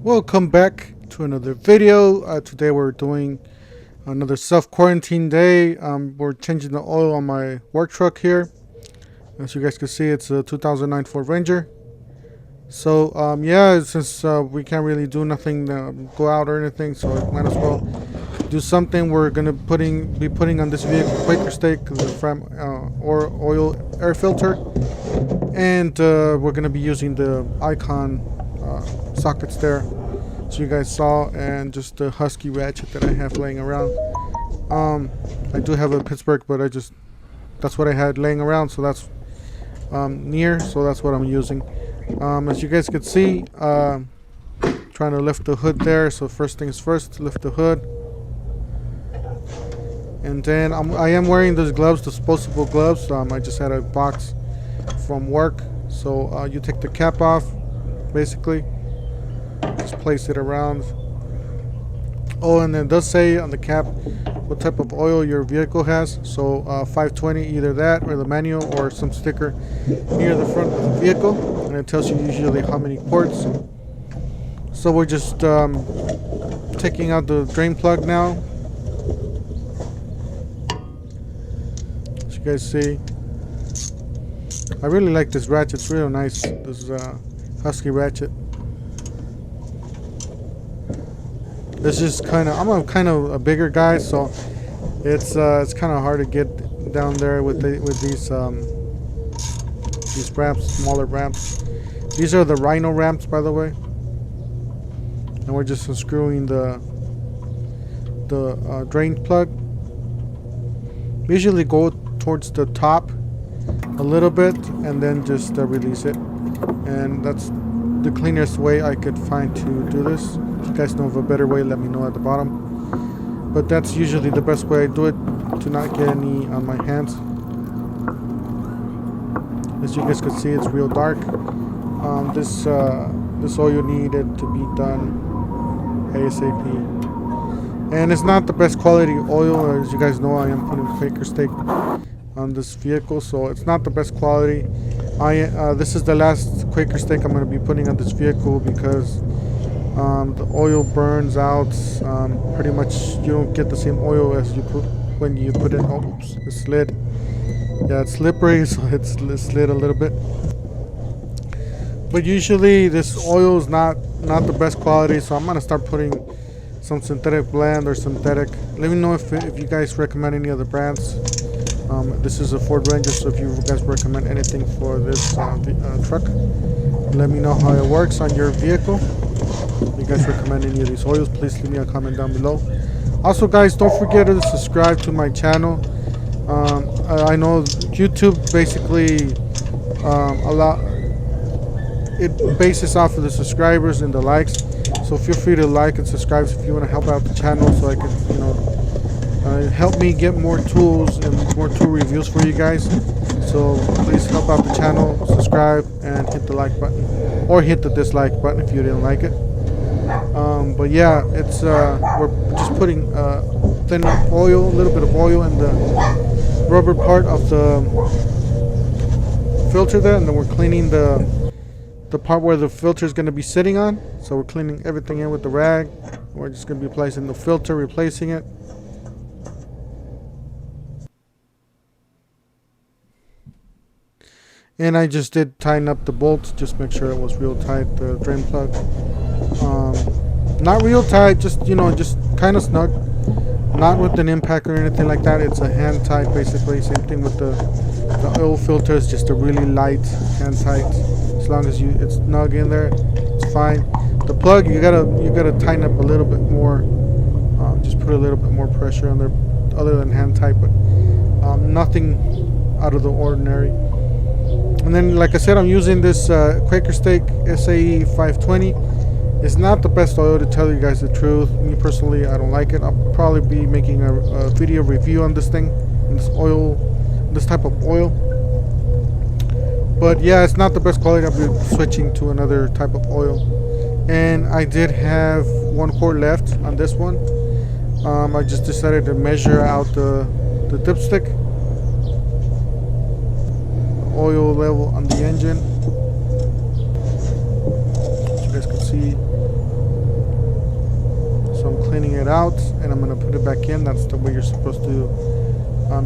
Welcome back to another video. Today we're doing another self-quarantine day. We're changing the oil on my work truck here. As you guys can see, it's a 2009 Ford Ranger. So yeah, since we can't really do nothing, go out or anything, so I might as well do something. We're gonna be putting on this vehicle Quaker Stake, the or oil air filter, and we're gonna be using the icon sockets there, so you guys saw, and just the Husky Ratchet that I have laying around. I do have a Pittsburgh, but that's what I had laying around, so that's near, so that's what I'm using. As you guys can see, trying to lift the hood there. So first things first, lift the hood, and then I am wearing those gloves, disposable gloves. I just had a box from work, so you take the cap off, basically just place it around. Oh, and it does say on the cap what type of oil your vehicle has. So 520, either that or the manual, or some sticker near the front of the vehicle, and it tells you usually how many quarts. So we're just taking out the drain plug now, as you guys see. I really like this ratchet, it's real nice, this Husky ratchet. It's just I'm kind of a bigger guy, so it's kind of hard to get down there with these ramps, smaller ramps. These are the Rhino ramps, by the way, and we're just unscrewing the drain plug. We usually go towards the top a little bit and then just release it, and that's the cleanest way I could find to do this. If you guys know of a better way, let me know at the bottom, but that's usually the best way I do it, to not get any on my hands. As you guys can see, it's real dark. This oil needed to be done ASAP, and it's not the best quality oil. As you guys know, I am putting Quaker Stake on this vehicle, so it's not the best quality. This is the last Quaker Stake I'm going to be putting on this vehicle, because the oil burns out. Pretty much you don't get the same oil as you put when you put it. Oh, oops, it slid. Yeah, it's slippery, so it slid a little bit. But usually this oil is not the best quality, so I'm going to start putting some synthetic blend or synthetic. Let me know if you guys recommend any other brands. This is a Ford Ranger, so if you guys recommend anything for this truck, let me know how it works on your vehicle. If you guys recommend any of these oils, please leave me a comment down below. Also, guys, don't forget to subscribe to my channel. I know YouTube basically it bases off of the subscribers and the likes, so feel free to like and subscribe if you want to help out the channel, so I can, help me get more tools and more tool reviews for you guys. So please help out the channel, subscribe, and hit the like button, or hit the dislike button if you didn't like it. But yeah, it's we're just putting thin oil, a little bit of oil in the rubber part of the filter there, and then we're cleaning the part where the filter is going to be sitting on. So we're cleaning everything in with the rag. We're just going to be placing the filter, replacing it. And I just did tighten up the bolts, just make sure it was real tight, the drain plug. Not real tight, just just kind of snug, not with an impact or anything like that. It's a hand tight, basically. Same thing with the oil filter, is just a really light hand tight. As long as it's snug in there, it's fine. The plug, you gotta tighten up a little bit more. Just put a little bit more pressure on there, other than hand tight, but nothing out of the ordinary. And then, like I said, I'm using this Quaker Stake SAE 520. It's not the best oil, to tell you guys the truth. Me personally, I don't like it. I'll probably be making a video review on this thing, this type of oil. But yeah, it's not the best quality. I'll be switching to another type of oil. And I did have 1 quart left on this one. I just decided to measure out the dipstick oil level on the engine. As you guys can see, cleaning it out, and I'm gonna put it back in. That's the way you're supposed to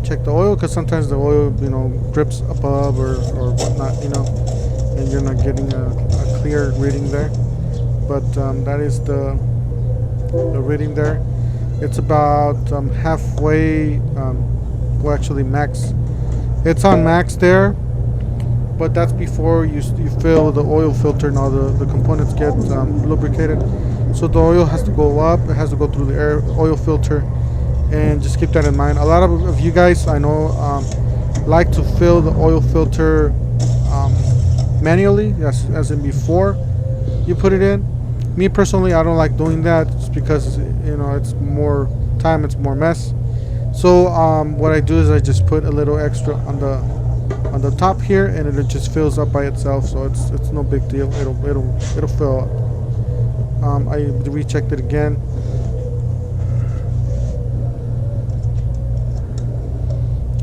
check the oil, because sometimes the oil, you know, drips above or whatnot, you know, and you're not getting a clear reading there. But that is the reading there. It's about halfway, well, actually max. It's on max there, but that's before you fill the oil filter and all the components get lubricated. So the oil has to go up, it has to go through the oil filter, and just keep that in mind. A lot of you guys, I know, like to fill the oil filter manually, as in before you put it in. Me personally, I don't like doing that, just because, you know, it's more time, it's more mess. So what I do is I just put a little extra on the top here, and it just fills up by itself. So it's no big deal. It'll fill up. I rechecked it again.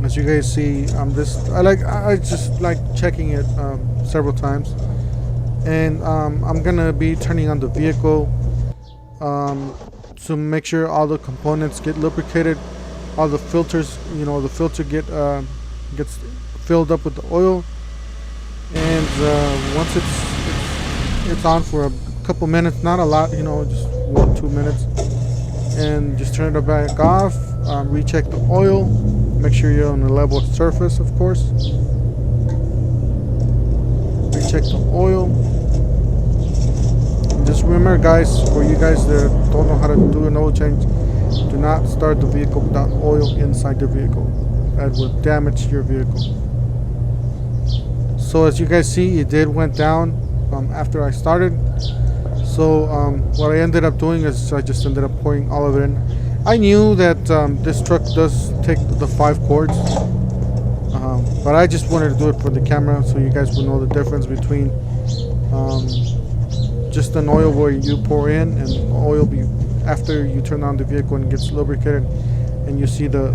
As you guys see, I just like checking it several times. And I'm gonna be turning on the vehicle to make sure all the components get lubricated, all the filters, you know, the filter gets filled up with the oil. And once it's on for a couple minutes, not a lot, you know, just 1-2 minutes, and just turn it back off. Recheck the oil, make sure you're on a level surface, of course. Recheck the oil. Just remember, guys, for you guys that don't know how to do an oil change, do not start the vehicle without oil inside the vehicle. That will damage your vehicle. So as you guys see, it went down after I started. So what I ended up doing is I just ended up pouring all of it in. I knew that this truck does take the 5 quarts, but I just wanted to do it for the camera, so you guys will know the difference between just an oil where you pour in and oil after you turn on the vehicle and it gets lubricated, and you see the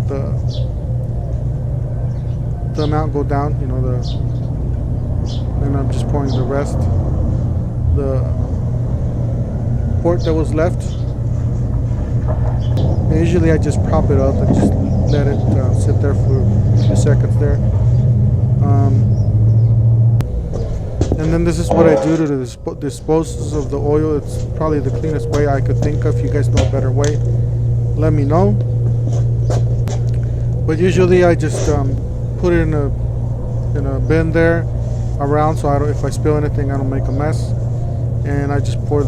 amount go down, you know, and I'm just pouring the rest, the quart that was left. And usually I just prop it up and just let it sit there for a few seconds there. And then this is what I do to dispose of the oil. It's probably the cleanest way I could think of. If you guys know a better way, let me know. But usually I just put it in a bin there around, so if I spill anything, I don't make a mess. And I just pour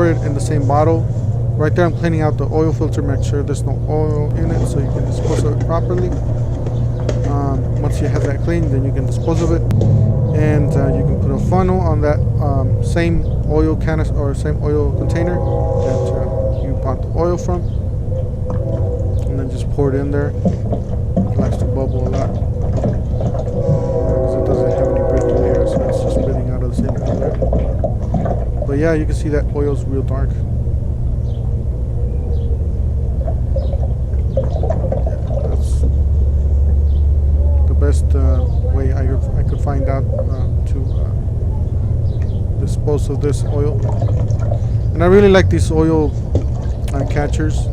it in the same bottle. Right there, I'm cleaning out the oil filter, make sure there's no oil in it, so you can dispose of it properly. Once you have that clean, then you can dispose of it. And you can put a funnel on that same oil canister or same oil container that you bought the oil from, and then just pour it in there. It likes to bubble a lot because it doesn't have any breathing air, so it's just breathing out of the same there. But yeah, you can see that oil's real dark. That's the best way I could find out to dispose of this oil. And I really like these oil catchers.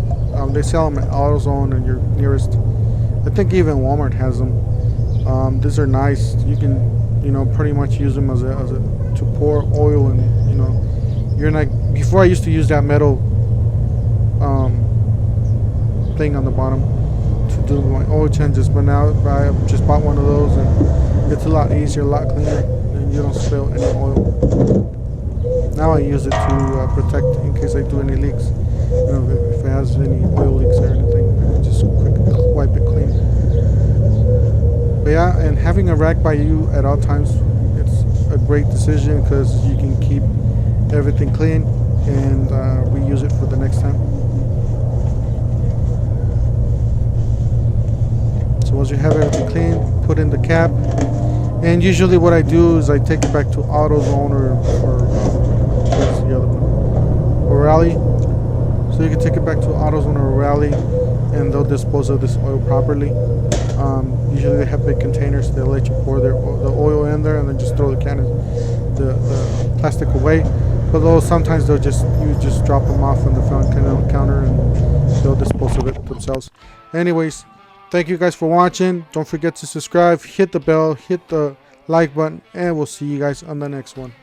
They sell them at AutoZone and your nearest. I think even Walmart has them. These are nice. You can, you know, pretty much use them as to pour oil, and you know, you're not. Before I used to use that metal thing on the bottom to do my oil changes, but now I just bought one of those, and it's a lot easier, a lot cleaner, and you don't spill any oil. Now I use it to protect in case I do any leaks. You know, if it has any oil leaks or anything, I just quickly wipe it clean. But yeah, and having a rack by you at all times, it's a great decision because you can keep everything clean and reuse it for the next time. So once you have everything clean, put in the cap, and usually what I do is I take it back to AutoZone or what's the other one? O'Reilly. So you can take it back to AutoZone or O'Reilly, and they'll dispose of this oil properly. Usually they have big containers. They'll let you pour the oil in there and then just throw the plastic away. Although sometimes you just drop them off on the front counter and they'll dispose of it themselves. Anyways, thank you guys for watching. Don't forget to subscribe, hit the bell, hit the like button, and we'll see you guys on the next one.